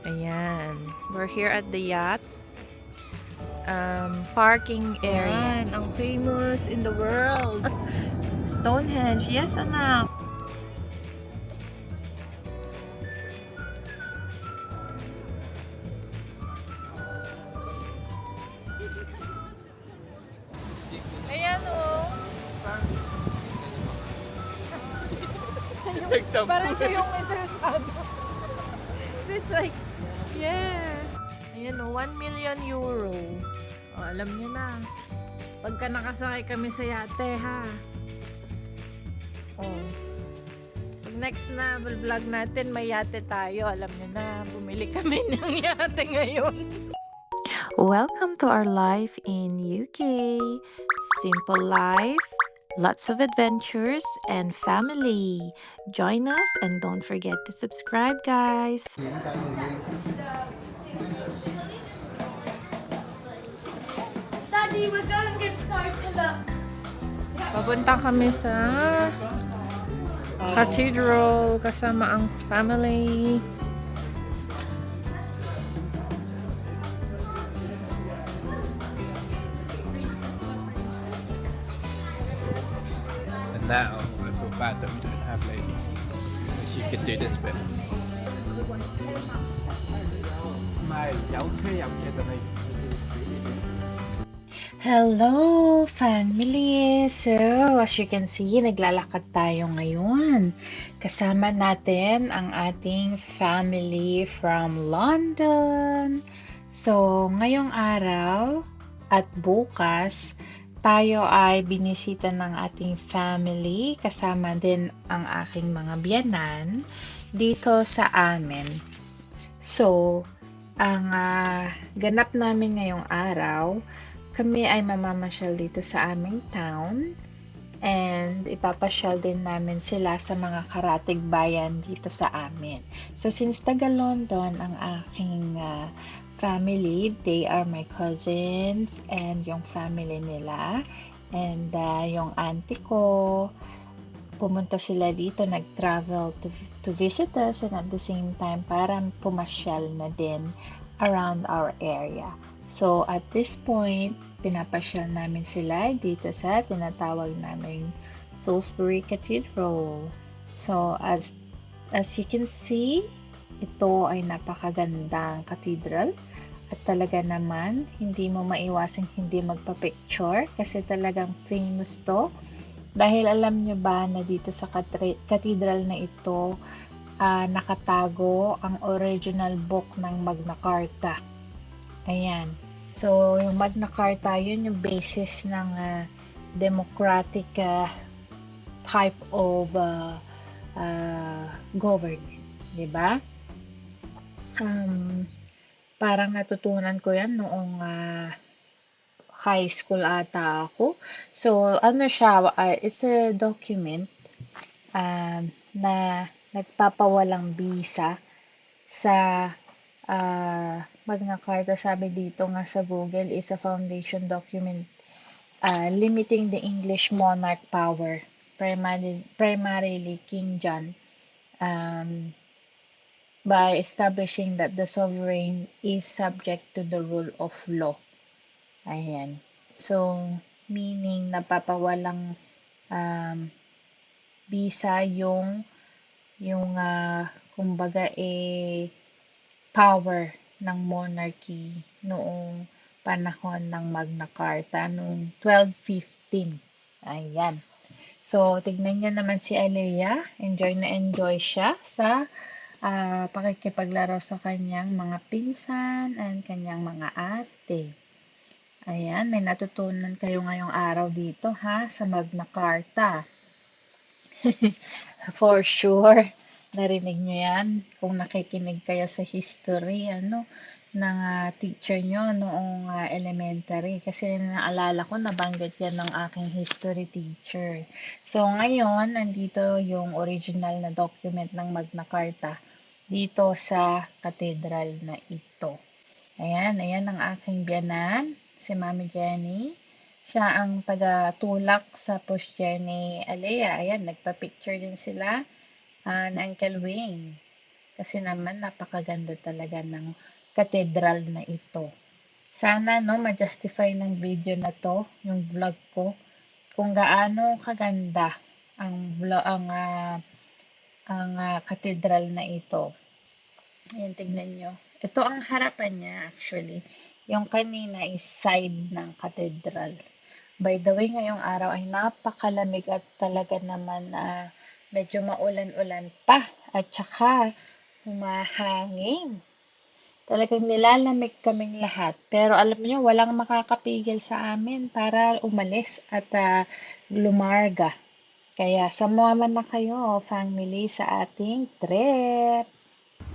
Ayan. We're here at the yacht. Parking area. Yan, ang famous in the world. Stonehenge. Yes, anak. Ayan o. Parang siya yung interesado. It's like, yeah. Ayan o, 1 million euro. O, alam niyo na. Pagka nakasakay kami sa yate, ha? Oh. Pag next na vlog natin, may yate tayo. Alam niyo na, bumili kami ng yate ngayon. Welcome to our life in UK. Simple life, lots of adventures, and family. Join us and don't forget to subscribe, guys. Daddy, we're going to start to look. Papunta kami sa cathedral kasama ang family. And now I feel bad that we don't have Lady. She could do this bit. Hello, family! So, as you can see, naglalakad tayo ngayon. Kasama natin ang ating family from London. So, ngayong araw at bukas, tayo ay binisita ng ating family. Kasama din ang aking mga biyanan dito sa amin. So, ang ganap namin ngayong araw, kami ay mamamasyal dito sa aming town and ipapasyal din namin sila sa mga karatig bayan dito sa amin. So, since taga London ang aking family, they are my cousins and yung family nila and yung auntie ko, pumunta sila dito, nag-travel to visit us and at the same time para pumasyal na din around our area. So, at this point, pinapasyal namin sila dito sa tinatawag naming Salisbury Cathedral. So, as you can see, ito ay napakagandang cathedral. At talaga naman, hindi mo maiwasang hindi magpa-picture kasi talagang famous to. Dahil alam nyo ba na dito sa cathedral na ito, nakatago ang original book ng Magna Carta. Ayan. So, yung Magna Carta, yun yung basis ng democratic type of government. Diba? Parang natutunan ko yan noong high school ata ako. So, ano siya, it's a document na nagpapawalang visa sa Magna Carta. Sabi dito nga sa Google is a foundation document limiting the English monarch power, primarily King John, by establishing that the sovereign is subject to the rule of law. Ayan. So, meaning napapawalang visa yung kumbaga power ng monarchy noong panahon ng Magna Carta noong 1215. Ayan. So, tignan nyo naman si Alea. Enjoy na enjoy siya sa pakikipaglaro sa kanyang mga pinsan and kanyang mga ate. Ayan, may natutunan kayo ngayong araw dito ha, sa Magna Carta. For sure, narinig nyo yan kung nakikinig kayo sa history, ng teacher nyo noong elementary. Kasi naalala ko, nabanggit yan ng aking history teacher. So, ngayon, nandito yung original na document ng Magna Carta dito sa cathedral na ito. Ayan ang aking biyanan, si Mami Jenny. Siya ang taga-tulak sa pushchair ni Alea. Ayan, nagpa-picture din sila ng Uncle Wayne. Kasi naman napakaganda talaga ng cathedral na ito. Sana no ma-justify ng video na to, yung vlog ko, kung gaano kaganda ang cathedral na ito. Ayan, tignan nyo. Ito ang harapan niya actually. Yung kanina is side ng cathedral. By the way, ngayong araw ay napakalamig at talaga naman medyo maulan-ulan pa. At saka humahangin. Talagang nilalamig kaming lahat. Pero alam niyo, walang makakapigil sa amin para umalis at lumarga. Kaya sumama na kayo, family, sa ating trip.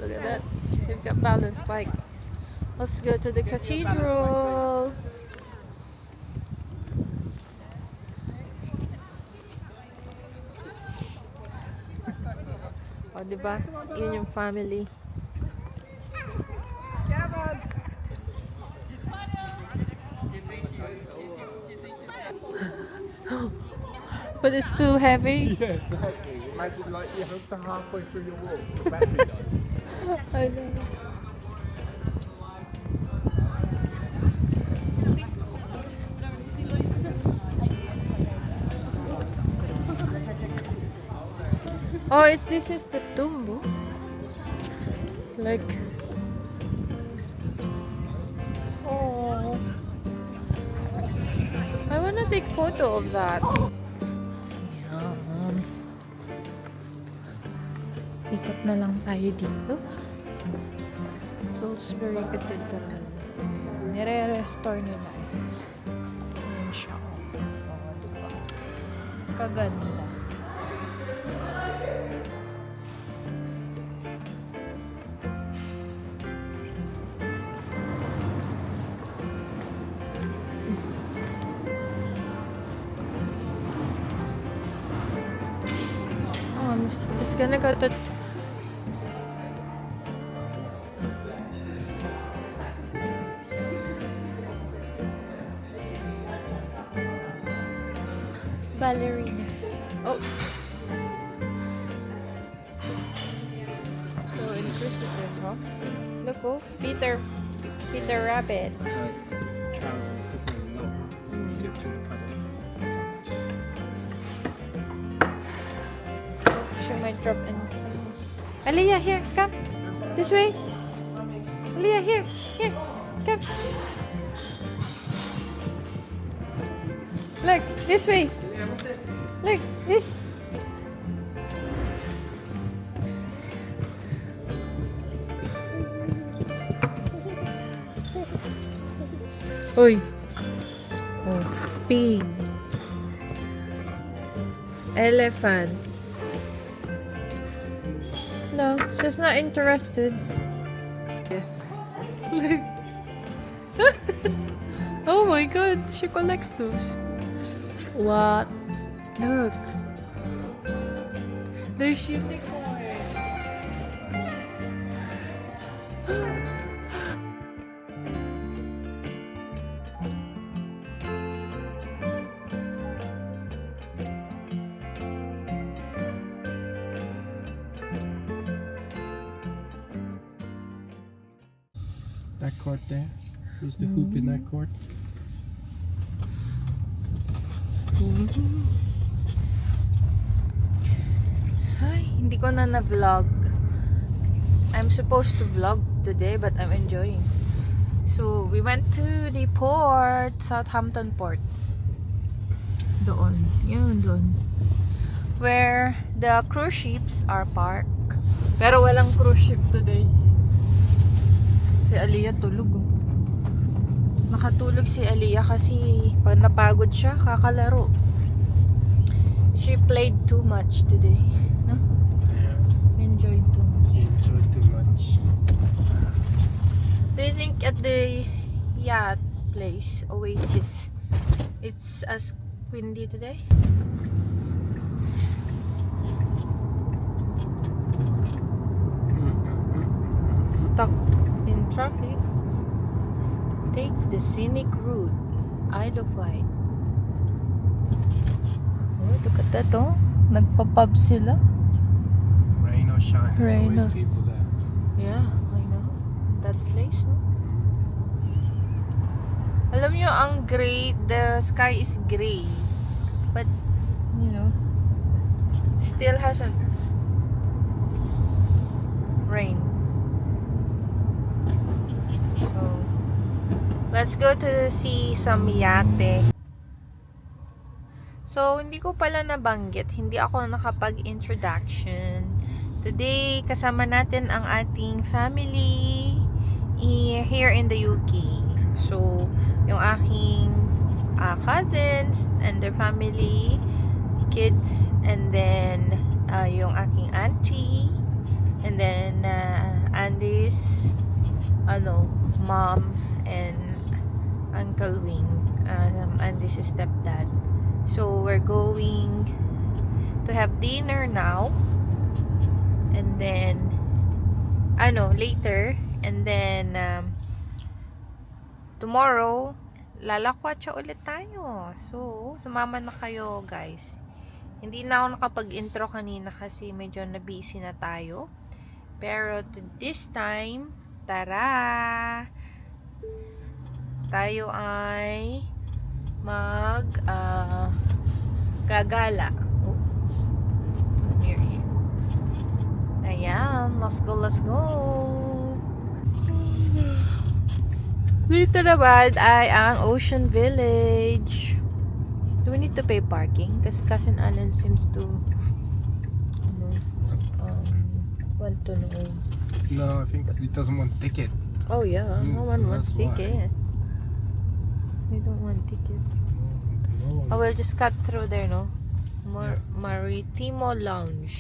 Look at that. They've got balance bike. Let's go to the cathedral. O, diba? Yun yung family. But it's too heavy. Yeah, exactly. Imagine like you hooked to halfway through your walk. The battery dies. I know. Oh, this is the tomb. Like, oh, I wanna take photo of that. Yan. Ikot na lang tayo dito. Salisbury Cathedral. Nire-restore nila eh. Ayan siya. Oh, diba? Kaganda. I'm just gonna go to ballerina. Oh, so inquisitive, huh? Look, oh, Peter Rabbit. Trousers because they're not dipped in the puddle. She might drop in some. Aliyah, here, come. This way. Aliyah, here, come. Look, this way. Look, this. Uy. Oh, pig. Elephant. No, she's not interested. Look. Oh my god, she collects those. What? Look. There's unicorn. That court there. Who's the hoop in that court? Ay, hindi ko na na-vlog. I'm supposed to vlog today, but I'm enjoying. So, we went to the port, Southampton Port. Doon. Yun, doon. Where the cruise ships are parked. Pero walang cruise ship today. Si Aliyah tulog. Oh. Nakatulog si Aliyah kasi pag napagod siya, kakalaro. She played too much today. No? Enjoyed too much. You enjoyed too much. Do you think at the yacht place, Oasis, it's as windy today? Stuck in traffic. Take the scenic route, Isle of Wight. Oh, look at that, oh. Nagpa-pub sila. Rain or shine, there's Rain always or- people there. Yeah, I know. That place, no? Alam nyo, ang gray, the sky is gray. But, you know, still hasn't rained. So, let's go to see some yate. So, hindi ko pala nabanggit, hindi ako nakapag-introduction. Today, kasama natin ang ating family here in the UK. So, yung aking cousins and their family, kids, and then yung aking auntie, and then Andy's mom and Uncle Wing, Andy's stepdad. So, we're going to have dinner now, and then later, and then tomorrow lalakwatsa ulit tayo. So, sumama na kayo, guys. Hindi na ako nakapag-intro kanina kasi medyo na-busy na tayo. Pero this time, tara! Tayo ay gagala. Oh, near here. Ayan, let's go. Dito naman ay ang Ocean Village. Do we need to pay parking? Kasi Cousin Alan seems to want to know. No, I think he doesn't want ticket. Oh yeah, no one so wants that's why. ticket. They don't want ticket. No. Oh, we'll just cut through there, no? Yeah. Maritimo Lounge.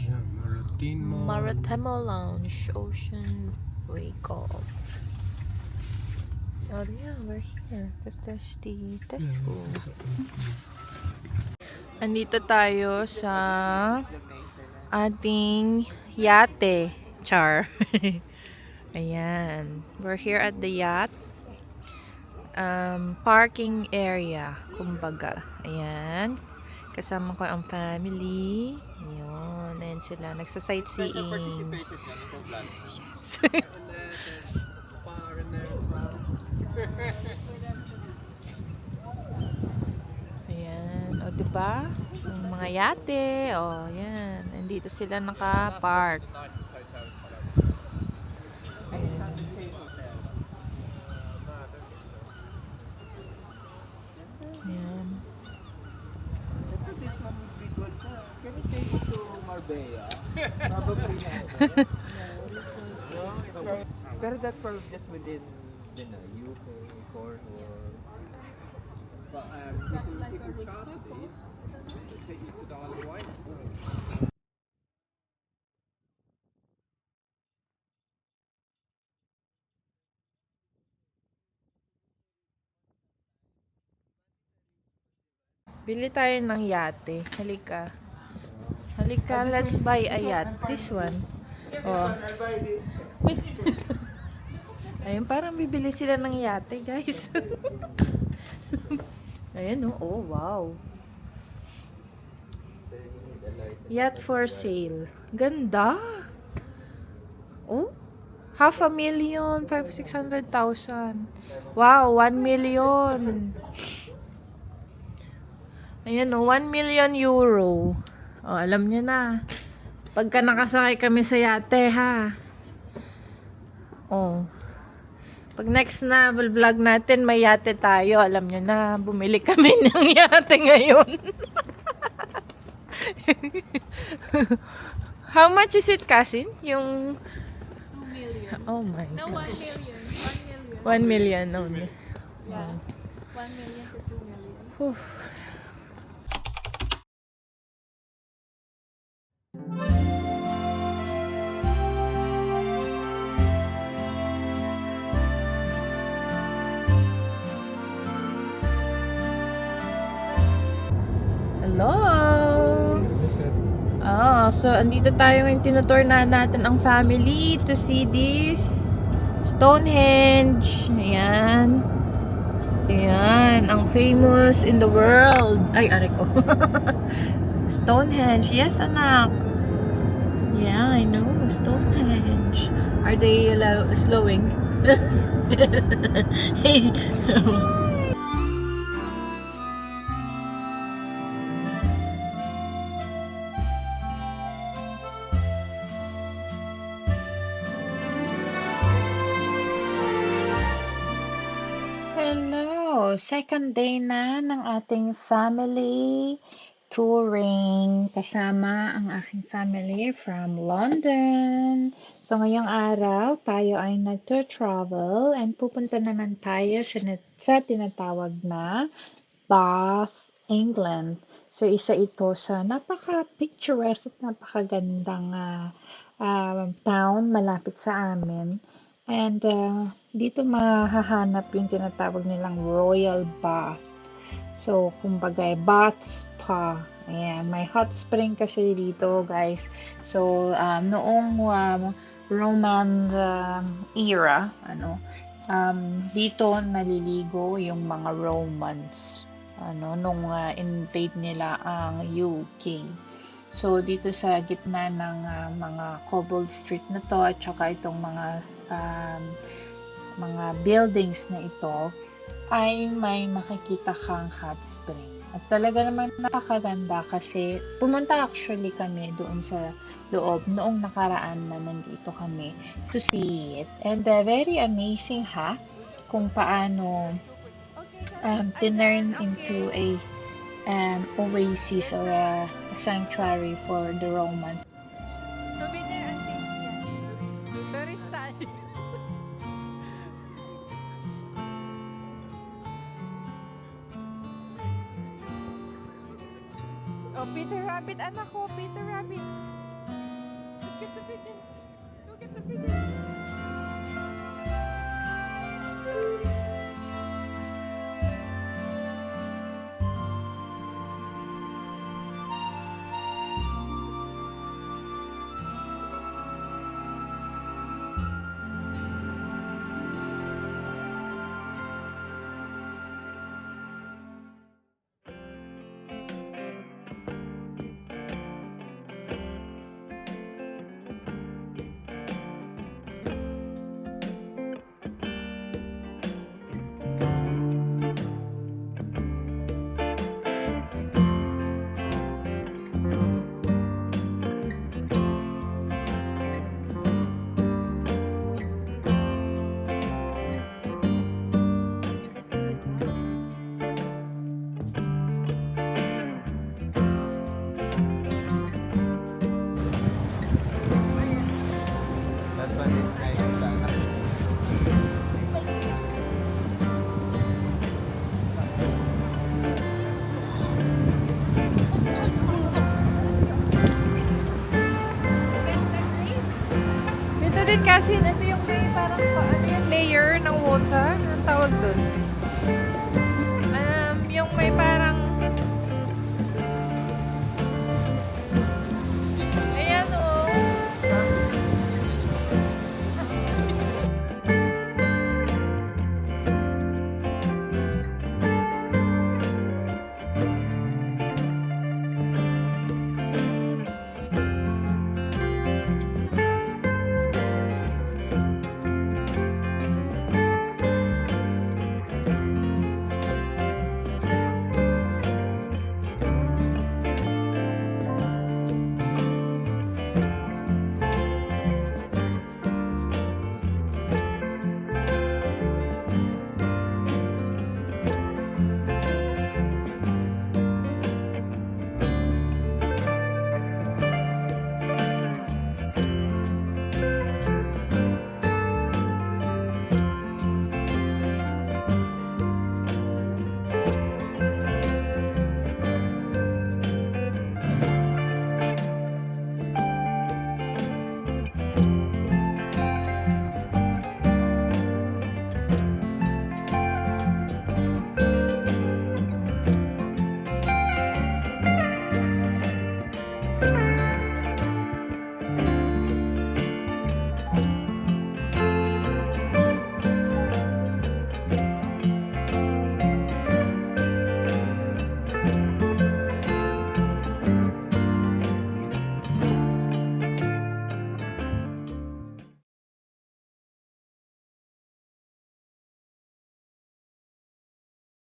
Yeah, Maritimo Lounge. Ocean Wake-Up. Oh yeah, we're here. Because there's the Tesco. Andito tayo sa ating yate. Char. Ayan. We're here at the yacht. Parking area. Kumbaga. Ayan. Kasama ko ang family. Ayan. Ayan sila. Nagsa-sightseeing. Yes. Ayan. O, diba? Yung mga yate. O, ayan. Nandito sila naka-park. Ayan. Ayan. This one would be good. Can we take it to Marbella? Probably not. No, it's probably, pero that's probably just within UK, Cornwall. But if you charge these, they take you to the Isle of Wight. Bili tayo ng yate. Halika. Halika, let's buy a yacht. This one. Oh. Ayun, parang bibili sila ng yate, guys. Ayun, oh. Oh, wow. Yacht for sale. Ganda. Oh. 500,000, 600,000. Wow, 1 million. Ayan o, 1 million euro. O, alam nyo na. Pagka nakasakay kami sa yate, ha? O. Pag next na vlog natin, may yate tayo. Alam nyo na, bumili kami ng yate ngayon. How much is it, Cousin? Yung... 2 million. Oh my No, God. 1 million. 1 1 million. million only. Yeah. 1 million to 2 million. Whew. Hello! So andito tayo ngayon, tinutour na natin ang family to see this Stonehenge. Ayan. Ayan, ang famous in the world. Ay, aray ko. Stonehenge. Yes, anak. Yeah, I know. Stonehenge. Are they slowing? Hello! Second day na ng ating family touring kasama ang aking family from London. So ngayong araw, tayo ay nagto-travel and pupunta naman tayo sa tinatawag na Bath, England. So isa ito sa napaka-picturesque at napakagandang town malapit sa amin. And dito mahahanap yung tinatawag nilang Royal Bath. So, kumbaga, bath spa. Ayan, may hot spring kasi dito, guys. So, noong Roman era, dito naliligo yung mga Romans, nung invade nila ang UK. So, dito sa gitna ng mga cobbled street na to, at saka itong mga buildings na ito, ay may makikita kang hot spring. At talaga naman napakaganda kasi pumunta actually kami doon sa loob noong nakaraan na nandito kami to see it. And very amazing kung paano tinurn into a oasis or a sanctuary for the Romans. So be there until very stylish. Oh, Peter Rabbit, anak ko, Peter Rabbit. Let's get the pigeons. Go get the pigeons. That one is kind of Dito din kasi, ito yung may parang ano yung layer ng water. Anong tawag dun?